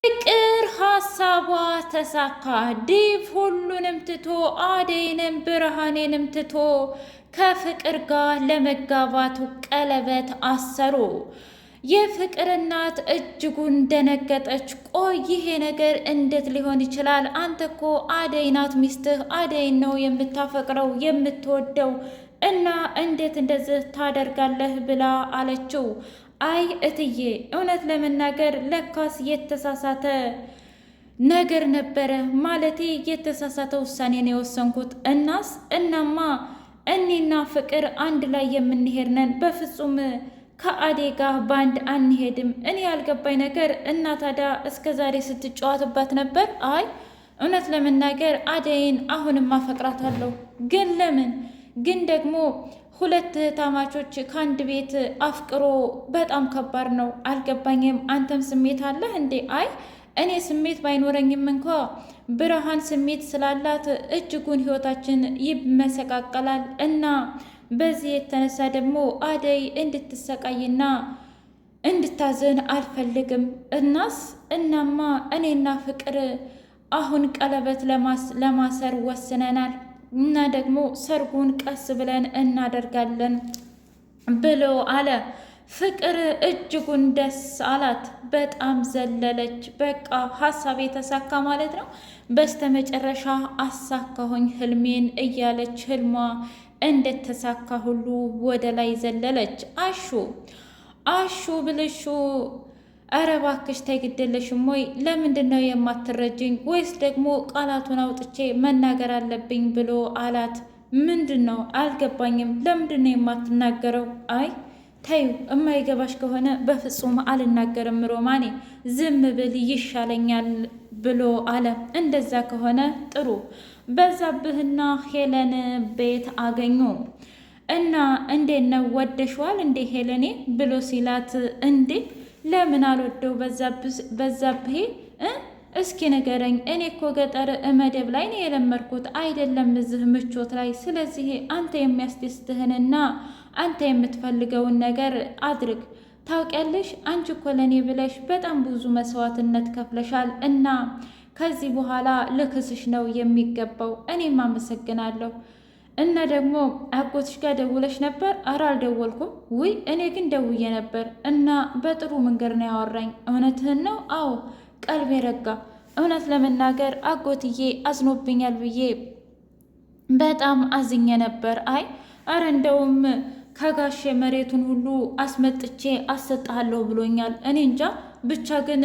ፍቅር ሀሳቧ ተሳካ። ዴቭ ሁሉንም ትቶ አደይንም ብርሃኔንም ትቶ ከፍቅር ጋር ለመጋባቱ ቀለበት አሰሩ። የፍቅር እናት እጅጉን ደነገጠች። ቆይ ይሄ ነገር እንዴት ሊሆን ይችላል? አንተ እኮ አደይ ናት ሚስትህ፣ አደይን ነው የምታፈቅረው የምትወደው እና እንዴት እንደዚህ ታደርጋለህ? ብላ አለችው። አይ እትዬ፣ እውነት ለመናገር ለካስ የተሳሳተ ነገር ነበረ። ማለቴ የተሳሳተ ውሳኔ ነው የወሰንኩት። እናማ እኔና ፍቅር አንድ ላይ የምንሄድ ነን። በፍጹም ከአዴ ጋር ባንድ አንሄድም። እኔ ያልገባኝ ነገር እና ታዲያ እስከ ዛሬ ስትጫወትባት ነበር? አይ እውነት ለመናገር አደይን አሁንም አፈቅራታለሁ። ግን ለምን ግን ደግሞ ሁለት እህታማቾች ከአንድ ቤት አፍቅሮ በጣም ከባድ ነው። አልገባኝም። አንተም ስሜት አለህ እንዴ? አይ እኔ ስሜት ባይኖረኝም እንኳ ብርሃን ስሜት ስላላት እጅጉን ህይወታችን ይመሰቃቀላል እና በዚህ የተነሳ ደግሞ አደይ እንድትሰቃይና እንድታዘን አልፈልግም። እናማ እኔና ፍቅር አሁን ቀለበት ለማሰር ወስነናል እና ደግሞ ሰርጉን ቀስ ብለን እናደርጋለን ብሎ አለ። ፍቅር እጅጉን ደስ አላት። በጣም ዘለለች። በቃ ሀሳብ የተሳካ ማለት ነው። በስተመጨረሻ አሳካሁኝ ህልሜን እያለች ህልሟ እንደተሳካ ሁሉ ወደ ላይ ዘለለች። አሹ ብልሹ ኧረ እባክሽ ተይ ግዴለሽም ወይ? ለምንድን ነው የማትረጅኝ? ወይስ ደግሞ ቃላቱን አውጥቼ መናገር አለብኝ ብሎ አላት። ምንድን ነው አልገባኝም። ለምንድን ነው የማትናገረው? አይ ተዩ፣ የማይገባሽ ከሆነ በፍጹም አልናገርም ሮማኔ፣ ዝም ብል ይሻለኛል ብሎ አለ። እንደዛ ከሆነ ጥሩ። በዛብህና ሄለን ቤት አገኙ እና እንዴት ነው ወደሽዋል እንዴ ሄለኔ ብሎ ሲላት፣ እንዴ ለምን አልወደው በዛብሄ እስኪ ንገረኝ። እኔ እኮ ገጠር መደብ ላይ ነው የለመድኩት አይደለም እዚህ ምቾት ላይ። ስለዚህ አንተ የሚያስደስትህንና አንተ የምትፈልገውን ነገር አድርግ። ታውቂያለሽ፣ አንቺ እኮ ለእኔ ብለሽ በጣም ብዙ መስዋዕትነት ከፍለሻል እና ከዚህ በኋላ ልክስሽ ነው የሚገባው። እኔም አመሰግናለሁ። እና ደግሞ አጎትሽ ጋር ደውለሽ ነበር? ኧረ አልደወልኩም። ውይ እኔ ግን ደውዬ ነበር እና በጥሩ መንገድ ነው ያወራኝ። እውነትህን ነው? አዎ ቀልቤ ረጋ። እውነት ለመናገር አጎትዬ አዝኖብኛል ብዬ በጣም አዝኜ ነበር። አይ አረ እንደውም ከጋሼ መሬቱን ሁሉ አስመጥቼ አሰጥሃለሁ ብሎኛል። እኔ እንጃ ብቻ ግን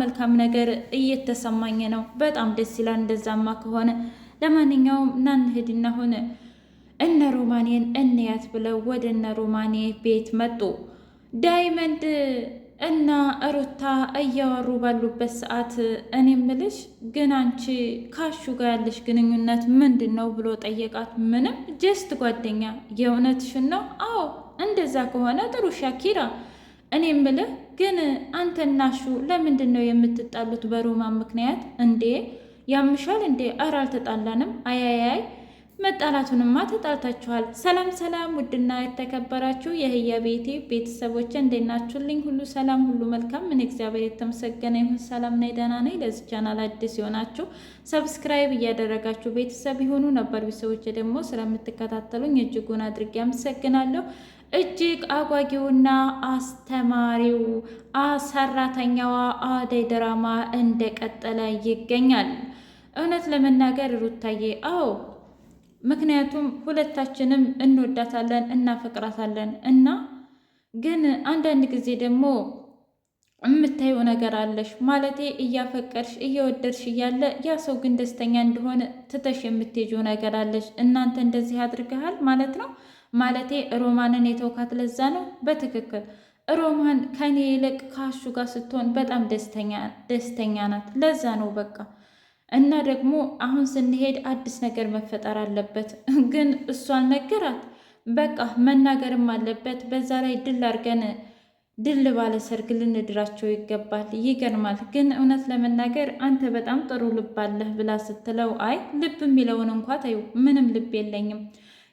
መልካም ነገር እየተሰማኝ ነው። በጣም ደስ ይላል እንደዛማ ከሆነ። ለማንኛውም ና እንሂድና አሁን እነ ሮማኔን እንያት ብለው ወደ እነ ሮማኔ ቤት መጡ። ዳይመንድ እና ሩታ እያወሩ ባሉበት ሰዓት እኔ ምልሽ ግን አንቺ ካሹ ጋር ያለሽ ግንኙነት ምንድን ነው ብሎ ጠየቃት። ምንም ጀስት ጓደኛ። የእውነትሽን ነው? አዎ እንደዛ ከሆነ ጥሩ ሻኪራ። እኔ ምልህ ግን አንተና ሹ ለምንድን ነው የምትጣሉት በሮማን ምክንያት? እንዴ ያምሻል እንዴ? ኧረ አልተጣላንም። አያያይ መጣላቱንማ ተጣልታችኋል። ሰላም ውድና የተከበራችሁ የህያ ቤቴ ቤተሰቦች እንዴት ናችሁልኝ? ሁሉ ሰላም፣ ሁሉ መልካም። ምን እግዚአብሔር የተመሰገነ ይሁን። ሰላም ነኝ፣ ደህና ነኝ። ለዚህ ቻናል አዲስ የሆናችሁ ሰብስክራይብ እያደረጋችሁ ቤተሰብ የሆኑ ነበር ቤተሰቦች ደግሞ ስለምትከታተሉኝ እጅጉን አድርጌ አመሰግናለሁ። እጅግ አጓጊውና አስተማሪው ሰራተኛዋ አደይ ድራማ እንደቀጠለ ይገኛል። እውነት ለመናገር ሩታዬ፣ አዎ ምክንያቱም ሁለታችንም እንወዳታለን እናፈቅራታለን እና ግን አንዳንድ ጊዜ ደግሞ የምታየው ነገር አለሽ። ማለቴ እያፈቀርሽ እየወደድሽ እያለ ያ ሰው ግን ደስተኛ እንደሆነ ትተሽ የምትሄጂው ነገር አለሽ። እናንተ እንደዚህ አድርገሃል ማለት ነው። ማለቴ ሮማንን የተውካት ለዛ ነው። በትክክል ሮማን ከኔ ይልቅ ከአሹ ጋር ስትሆን በጣም ደስተኛ ናት። ለዛ ነው በቃ። እና ደግሞ አሁን ስንሄድ አዲስ ነገር መፈጠር አለበት። ግን እሷ አልነገራት። በቃ መናገርም አለበት። በዛ ላይ ድል አድርገን ድል ባለ ሰርግ ልንድራቸው ይገባል። ይገርማል። ግን እውነት ለመናገር አንተ በጣም ጥሩ ልብ አለህ ብላ ስትለው፣ አይ ልብ የሚለውን እንኳ ተይው፣ ምንም ልብ የለኝም።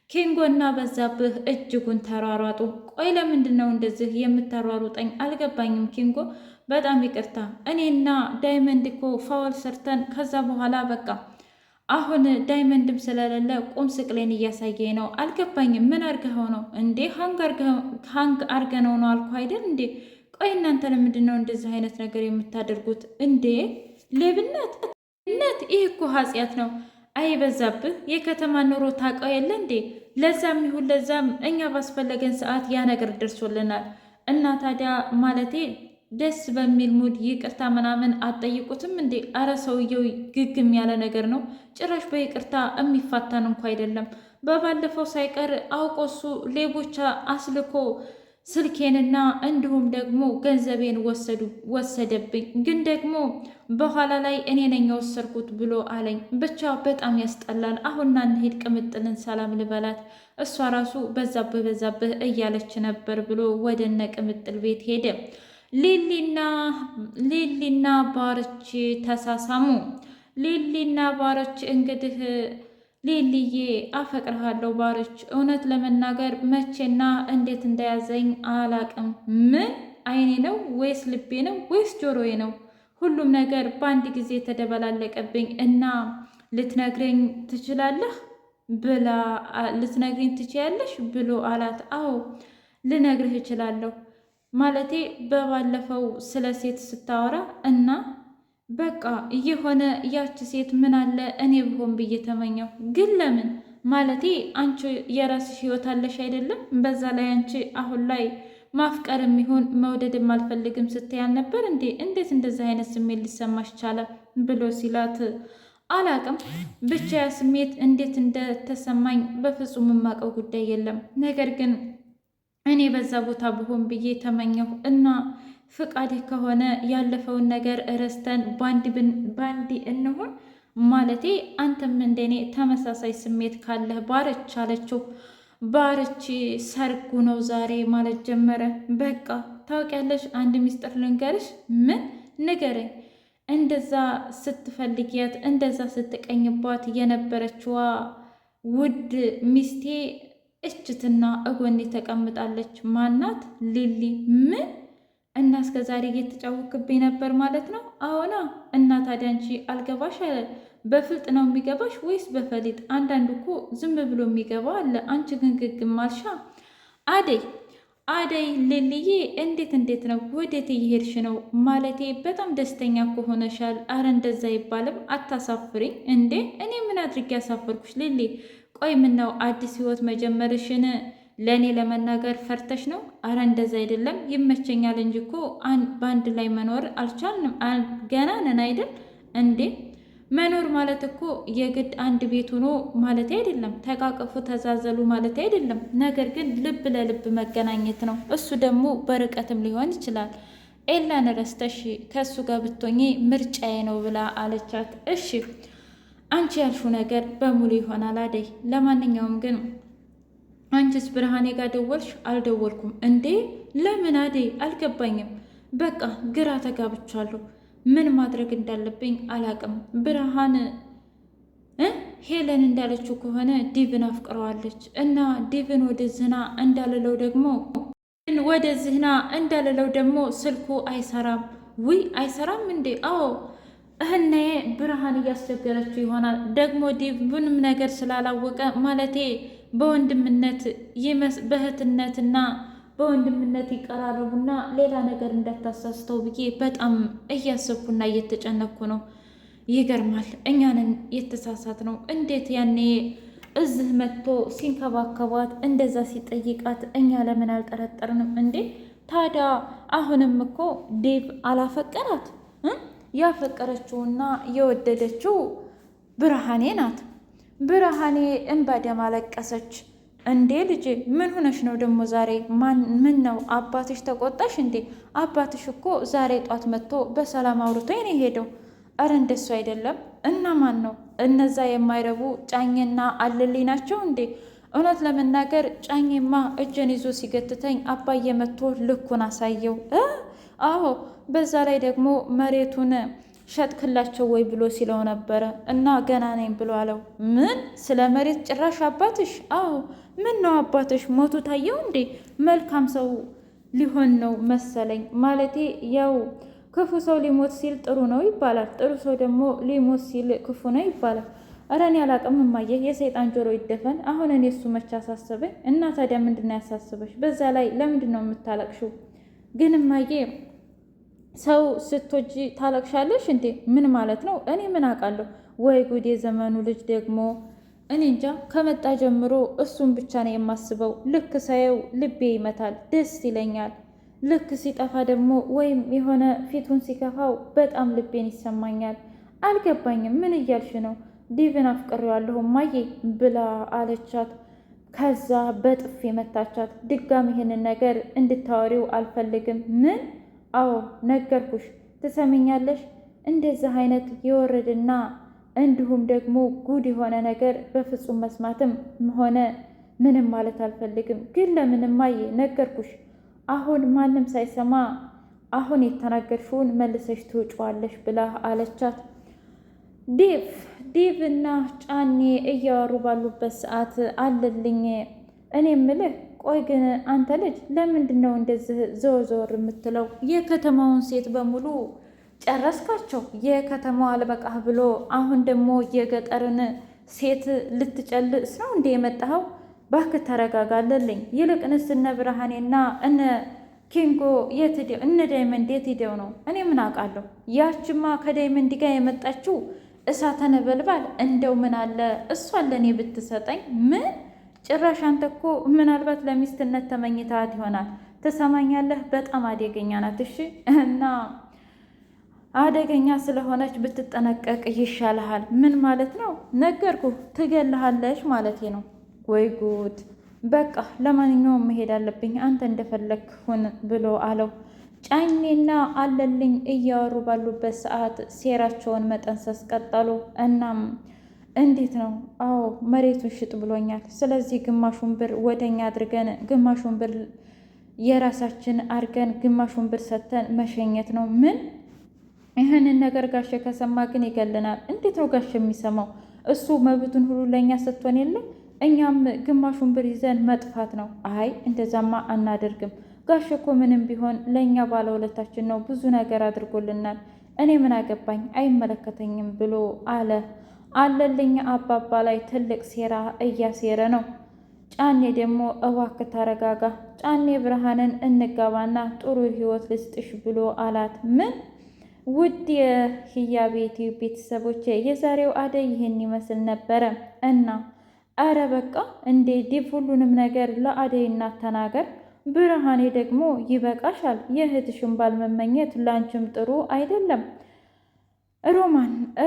ኪንጎና በዛብህ እጅጉን ተሯሯጡ። ቆይ ለምንድን ነው እንደዚህ የምታሯሩጠኝ? አልገባኝም ኪንጎ። በጣም ይቅርታ እኔና ዳይመንድ እኮ ፋውል ሰርተን ከዛ በኋላ በቃ አሁን ዳይመንድም ስለሌለ ቁም ስቅሌን እያሳየኝ ነው። አልገባኝም። ምን አርገኸው ነው እንዴ? ሀንግ አርገነው ነው አልኩ አይደል እንዴ? ቆይ እናንተ ለምንድን ነው እንደዚህ አይነት ነገር የምታደርጉት እንዴ? ሌብነት ይህ እኮ ኃጢአት ነው። አይበዛብህ? የከተማ ኑሮ ታውቀው የለ እንዴ? ለዛም ይሁን ለዛም እኛ ባስፈለገን ሰዓት ያ ነገር ደርሶልናል። እና ታዲያ ማለቴ ደስ በሚል ሙድ ይቅርታ ምናምን አትጠይቁትም እንዴ? አረ ሰውየው ግግም ያለ ነገር ነው። ጭራሽ በይቅርታ የሚፋታን እንኳ አይደለም። በባለፈው ሳይቀር አውቆ እሱ ሌቦቻ አስልኮ ስልኬንና እንዲሁም ደግሞ ገንዘቤን ወሰደብኝ። ግን ደግሞ በኋላ ላይ እኔ ነኝ የወሰድኩት ብሎ አለኝ። ብቻ በጣም ያስጠላል። አሁንና እንሂድ ቅምጥልን ሰላም ልበላት፣ እሷ ራሱ በዛብህ እያለች ነበር ብሎ ወደ እነ ቅምጥል ቤት ሄደ። ሊሊና ባርች ተሳሳሙ። ሊሊና ባርች እንግዲህ ሊሊዬ አፈቅርሃለሁ ባርች፣ እውነት ለመናገር መቼና እንዴት እንደያዘኝ አላቅም። ምን አይኔ ነው ወይስ ልቤ ነው ወይስ ጆሮዬ ነው? ሁሉም ነገር በአንድ ጊዜ ተደበላለቀብኝ እና ልትነግረኝ ትችላለህ ብላ ልትነግረኝ ትችያለሽ ብሎ አላት። አዎ ልነግርህ እችላለሁ ማለቴ በባለፈው ስለ ሴት ስታወራ እና በቃ እየሆነ ያች ሴት ምን አለ እኔ ብሆን ብዬ ተመኘሁ። ግን ለምን ማለቴ አንቺ የራስሽ ህይወት አለሽ አይደለም? በዛ ላይ አንቺ አሁን ላይ ማፍቀር የሚሆን መውደድም አልፈልግም ስትያል ነበር እንዴ? እንዴት እንደዚህ አይነት ስሜት ሊሰማሽ ቻለ ብሎ ሲላት አላቅም ብቻ ያ ስሜት እንዴት እንደተሰማኝ በፍጹም የማውቀው ጉዳይ የለም። ነገር ግን እኔ በዛ ቦታ ብሆን ብዬ ተመኘሁ እና ፍቃድህ ከሆነ ያለፈውን ነገር እረስተን ባንዲ እንሆን ማለቴ አንተም እንደኔ ተመሳሳይ ስሜት ካለህ ባርች አለችው። ባርች ሰርጉ ነው ዛሬ ማለት ጀመረ። በቃ ታውቂያለሽ፣ አንድ ሚስጥር ልንገርሽ። ምን ንገረኝ? እንደዛ ስትፈልጊያት እንደዛ ስትቀኝባት የነበረችዋ ውድ ሚስቴ እችትና እጎኔ ተቀምጣለች። ማናት? ሊሊ። ምን? እና እስከ ዛሬ እየተጫወክብኝ ነበር ማለት ነው? አዎና። እና ታዲያ አንቺ አልገባሽ አለ። በፍልጥ ነው የሚገባሽ ወይስ በፈሊጥ? አንዳንዱ እኮ ዝም ብሎ የሚገባ አለ። አንቺ ግን ግግም አልሻ። አደይ ሊሊዬ፣ እንዴት ነው? ወዴት እየሄድሽ ነው? ማለቴ በጣም ደስተኛ ከሆነሻል። አረ እንደዛ አይባልም። አታሳፍሪኝ እንዴ! እኔ ምን አድርጌ ያሳፈርኩሽ ሊሊ? ቆይ ምነው አዲስ ህይወት መጀመርሽን ለእኔ ለመናገር ፈርተሽ ነው? አረ እንደዛ አይደለም፣ ይመቸኛል እንጂ እኮ በአንድ ላይ መኖር አልቻልንም። ገና ነን አይደል እንዴ? መኖር ማለት እኮ የግድ አንድ ቤት ሆኖ ማለት አይደለም። ተቃቀፉ፣ ተዛዘሉ ማለት አይደለም። ነገር ግን ልብ ለልብ መገናኘት ነው። እሱ ደግሞ በርቀትም ሊሆን ይችላል። ኤላን ረስተሽ ከእሱ ጋር ብትሆኚ ምርጫዬ ነው ብላ አለቻት። እሺ አንቺ ያልሽው ነገር በሙሉ ይሆናል አደይ። ለማንኛውም ግን አንቺስ ብርሃኔ ጋር ደወልሽ? አልደወልኩም። እንዴ ለምን አደይ? አልገባኝም። በቃ ግራ ተጋብቻለሁ። ምን ማድረግ እንዳለብኝ አላቅም። ብርሃን ሄለን እንዳለችው ከሆነ ዲቭን አፍቅረዋለች እና ዲቭን ወደ ዝና እንዳልለው ደግሞ ስልኩ አይሰራም። ውይ አይሰራም እንዴ? አዎ እህናዬ ብርሃን እያስቸገረችው ይሆናል። ደግሞ ዲቭ ምንም ነገር ስላላወቀ ማለቴ በእህትነትና በወንድምነት ይቀራረቡና ሌላ ነገር እንዳታሳስተው ብዬ በጣም እያሰብኩና እየተጨነኩ ነው። ይገርማል፣ እኛንን የተሳሳት ነው። እንዴት ያኔ እዚህ መጥቶ ሲንከባከባት እንደዛ ሲጠይቃት እኛ ለምን አልጠረጠርንም እንዴ? ታዲያ አሁንም እኮ ዴቭ አላፈቀራት። ያፈቀረችውና የወደደችው ብርሃኔ ናት። ብርሃኔ እንባ ደም አለቀሰች። እንዴ ልጄ ምን ሆነሽ ነው ደግሞ ዛሬ? ምን ነው አባትሽ ተቆጣሽ እንዴ? አባትሽ እኮ ዛሬ ጧት መጥቶ በሰላም አውርቶኝ ነው የሄደው። እረ እንደሱ አይደለም። እና ማን ነው? እነዛ የማይረቡ ጫኝና አልልኝ ናቸው እንዴ? እውነት ለመናገር ጫኝማ እጄን ይዞ ሲገትተኝ አባዬ መጥቶ ልኩን አሳየው። አዎ በዛ ላይ ደግሞ መሬቱን ሸጥክላቸው ወይ ብሎ ሲለው ነበረ እና ገና ነኝ ብሎ አለው። ምን? ስለ መሬት ጭራሽ አባትሽ? አዎ ምን ነው አባትሽ ሞቱ ታየው እንዴ? መልካም ሰው ሊሆን ነው መሰለኝ። ማለቴ ያው ክፉ ሰው ሊሞት ሲል ጥሩ ነው ይባላል፣ ጥሩ ሰው ደግሞ ሊሞት ሲል ክፉ ነው ይባላል። ኧረ እኔ አላቅም እማዬ፣ የሰይጣን ጆሮ ይደፈን። አሁን እኔ እሱ መቼ አሳስበኝ? እና ታዲያ ምንድን ነው ያሳስበሽ? በዛ ላይ ለምንድን ነው የምታለቅሽው? ግን እማዬ ሰው ስትወጂ ታለቅሻለሽ እንዴ? ምን ማለት ነው? እኔ ምን አውቃለሁ? ወይ ጉድ! የዘመኑ ልጅ ደግሞ እኔ እንጃ። ከመጣ ጀምሮ እሱን ብቻ ነው የማስበው። ልክ ሳየው ልቤ ይመታል፣ ደስ ይለኛል። ልክ ሲጠፋ ደግሞ ወይም የሆነ ፊቱን ሲከፋው በጣም ልቤን ይሰማኛል። አልገባኝም። ምን እያልሽ ነው? ዲቭን አፍቅሬዋለሁ እማዬ ብላ አለቻት። ከዛ በጥፊ መታቻት። ድጋሚ ይህንን ነገር እንድታወሪው አልፈልግም። ምን? አዎ ነገርኩሽ። ትሰሚኛለሽ? እንደዚህ አይነት የወረድና እንዲሁም ደግሞ ጉድ የሆነ ነገር በፍጹም መስማትም ሆነ ምንም ማለት አልፈልግም። ግን ለምን እማዬ? ነገርኩሽ። አሁን ማንም ሳይሰማ አሁን የተናገርሽውን መልሰሽ ትውጫዋለሽ ብላ አለቻት። ዴቭ እና ጫኔ እያወሩ ባሉበት ሰዓት አለልኝ፣ እኔ ምልህ ቆይ ግን አንተ ልጅ ለምንድን ነው እንደዚህ ዘወር የምትለው? የከተማውን ሴት በሙሉ ጨረስካቸው? የከተማው አልበቃህ ብሎ አሁን ደግሞ የገጠርን ሴት ልትጨልስ ነው እንዴ የመጣኸው? እባክህ ተረጋጋለልኝ። ይልቅንስ እነ ብርሃኔና እነ ኪንጎ የት ሄደው? እነ ዳይመንድ የት ሄደው ነው? እኔ ምን አውቃለሁ? ያችማ ከዳይመንድ ጋር የመጣችው እሳተ ነበልባል። እንደው ምን አለ እሷን ለእኔ ብትሰጠኝ። ምን ጭራሽ! አንተ እኮ ምናልባት ለሚስትነት ተመኝታት ይሆናል። ትሰማኛለህ? በጣም አደገኛ ናት። እሺ እና አደገኛ ስለሆነች ብትጠነቀቅ ይሻልሃል። ምን ማለት ነው? ነገርኩህ፣ ትገልሃለች ማለቴ ነው። ወይ ጉድ! በቃ ለማንኛውም መሄድ አለብኝ፣ አንተ እንደፈለግክ ሁን ብሎ አለው። ጫኔና አለልኝ እያወሩ ባሉበት ሰዓት ሴራቸውን መጠንሰስ ቀጠሉ። እናም እንዴት ነው? አዎ መሬቱን ሽጥ ብሎኛል። ስለዚህ ግማሹን ብር ወደኛ አድርገን ግማሹን ብር የራሳችን አድርገን ግማሹን ብር ሰጥተን መሸኘት ነው። ምን? ይህንን ነገር ጋሼ ከሰማ ግን ይገለናል። እንዴት ነው ጋሼ የሚሰማው? እሱ መብቱን ሁሉ ለእኛ ሰጥቶን የለም እኛም ግማሹን ብር ይዘን መጥፋት ነው። አይ እንደዛማ አናደርግም። ጋሽ እኮ ምንም ቢሆን ለእኛ ባለውለታችን ነው፣ ብዙ ነገር አድርጎልናል። እኔ ምን አገባኝ፣ አይመለከተኝም ብሎ አለ። አለልኝ አባባ ላይ ትልቅ ሴራ እያሴረ ነው። ጫኔ ደግሞ እባክህ ተረጋጋ፣ ጫኔ ብርሃንን እንጋባና ጥሩ ህይወት ልስጥሽ ብሎ አላት። ምን? ውድ የህያቤ ቤተሰቦቼ የዛሬው አደይ ይህን ይመስል ነበረ እና አረ በቃ እንዴ ዲቭ፣ ሁሉንም ነገር ለአደይ እናት ተናገር። ብርሃኔ ደግሞ ይበቃሻል፣ የእህትሽን ባል መመኘት ላንቺም ጥሩ አይደለም።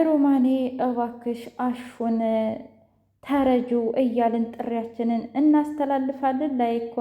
ሮማኔ እባክሽ አሹን ተረጁ እያልን ጥሪያችንን እናስተላልፋለን። ላይክ